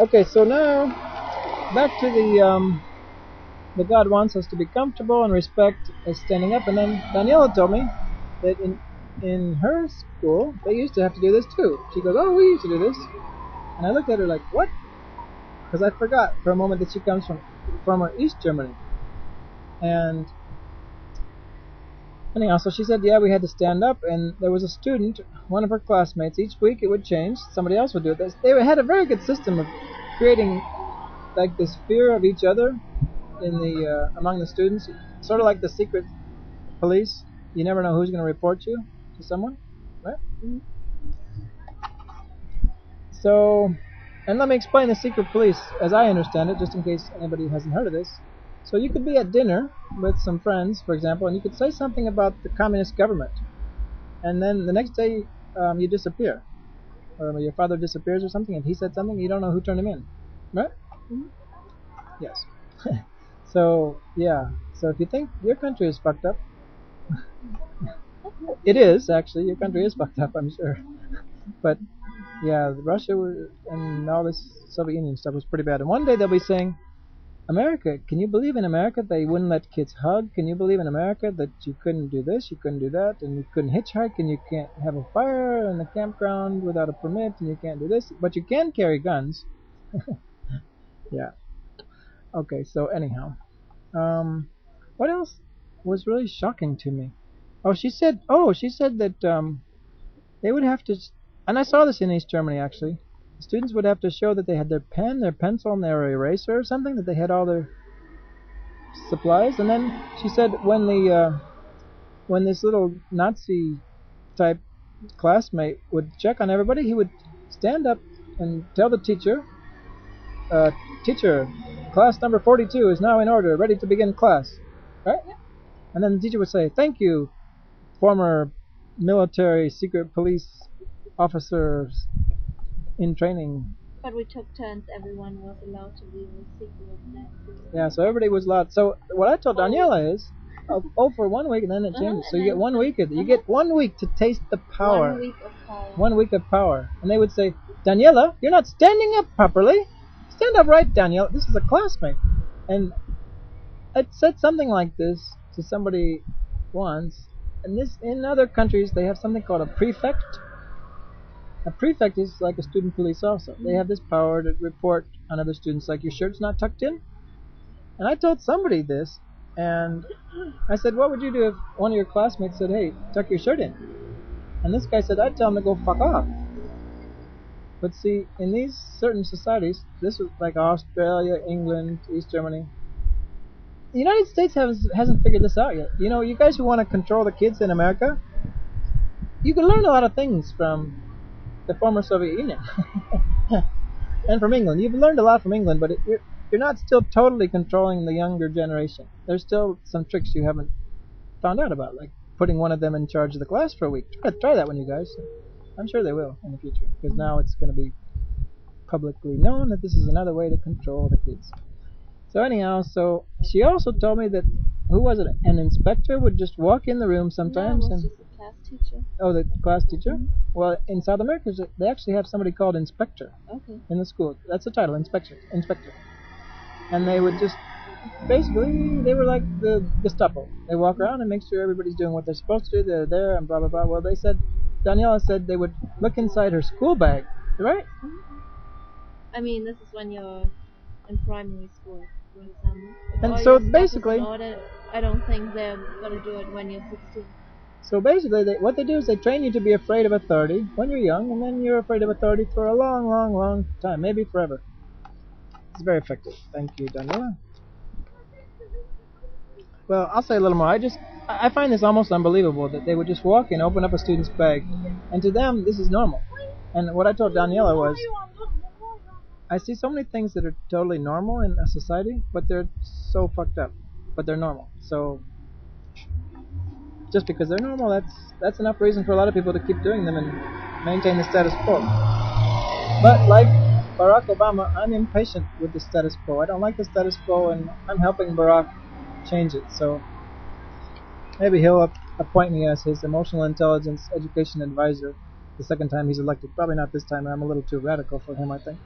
Okay, so now back to the God wants us to be comfortable and respect is standing up. And then Daniela told me that in her school they used to have to do this too. She goes, "Oh, we used to do this," and I looked at her like, "What?" Because I forgot for a moment that she comes from East Germany. And anyhow, so she said, "Yeah, we had to stand up," and there was a student, one of her classmates. Each week it would change. Somebody else would do it. They had a very good system of creating like this fear of each other in the among the students, sort of like the secret police. You never know who's going to report you to someone, right? So, and let me explain the secret police as I understand it, just in case anybody hasn't heard of this. So you could be at dinner with some friends, for example, and you could say something about the communist government, and then the next day you disappear, or your father disappears or something, and he said something, you don't know who turned him in, right? Yes. So yeah. So if you think your country is fucked up, it is actually. Your country is fucked up, I'm sure. But yeah, Russia and all this Soviet Union stuff was pretty bad. And one day they'll be saying, America, can you believe in America they wouldn't let kids hug? Can you believe in America that you couldn't do this, you couldn't do that, and you couldn't hitchhike, and you can't have a fire in the campground without a permit, and you can't do this, but you can carry guns. Yeah. Okay, so anyhow. What else was really shocking to me? She said that they would have to, and I saw this in East Germany actually. The students would have to show that they had their pen, their pencil, and their eraser or something, that they had all their supplies. And then she said when this little Nazi type classmate would check on everybody, he would stand up and tell the teacher, teacher, class number 42 is now in order, ready to begin class. Right? And then the teacher would say, thank you, former military secret police officers in training. But we took turns. Everyone was allowed to be in the secret. Yeah, so everybody was allowed. So what I told Daniela is, for 1 week and then it changes. So you get 1 week. You get 1 week to taste the power. 1 week of power. 1 week of power. And they would say, Daniela, you're not standing up properly. Stand up right, Daniela. This is a classmate. And I said something like this to somebody once. And this, in other countries, they have something called a prefect. A prefect is like a student police also. They have this power to report on other students, like your shirt's not tucked in. And I told somebody this, and I said, what would you do if one of your classmates said, hey, tuck your shirt in? And this guy said, I'd tell him to go fuck off. But see, in these certain societies, this was like Australia, England, East Germany, the United States hasn't figured this out yet. You know, you guys who want to control the kids in America, you can learn a lot of things from the former Soviet Union and from England. You've learned a lot from England, but you're not still totally controlling the younger generation. There's still some tricks you haven't found out about, like putting one of them in charge of the class for a week. Try that one, you guys. I'm sure they will in the future, because now it's going to be publicly known that this is another way to control the kids. So anyhow, so she also told me that, who was it? An inspector would just walk in the room sometimes. No, it was just a class teacher. Oh, the class teacher? Well, in South America, they actually have somebody called inspector. Okay. In the school. That's the title, inspector. And they would just, basically, they were like the Gestapo. They walk around and make sure everybody's doing what they're supposed to do. They're there and blah, blah, blah. Well, they said, Daniela said they would look inside her school bag, right? I mean, this is when you're in primary school, for example. And so basically, I don't think they're going to do it when you're 16. So basically, what they do is they train you to be afraid of authority when you're young, and then you're afraid of authority for a long, long, long time, maybe forever. It's very effective. Thank you, Daniela. Well, I'll say a little more. I find this almost unbelievable that they would just walk in, open up a student's bag, and to them, this is normal. And what I told Daniela was, I see so many things that are totally normal in a society, but they're so fucked up. But they're normal. So just because they're normal, that's enough reason for a lot of people to keep doing them and maintain the status quo. But like Barack Obama, I'm impatient with the status quo. I don't like the status quo, and I'm helping Barack change it. So maybe he'll appoint me as his emotional intelligence education advisor the second time he's elected. Probably not this time. I'm a little too radical for him, I think.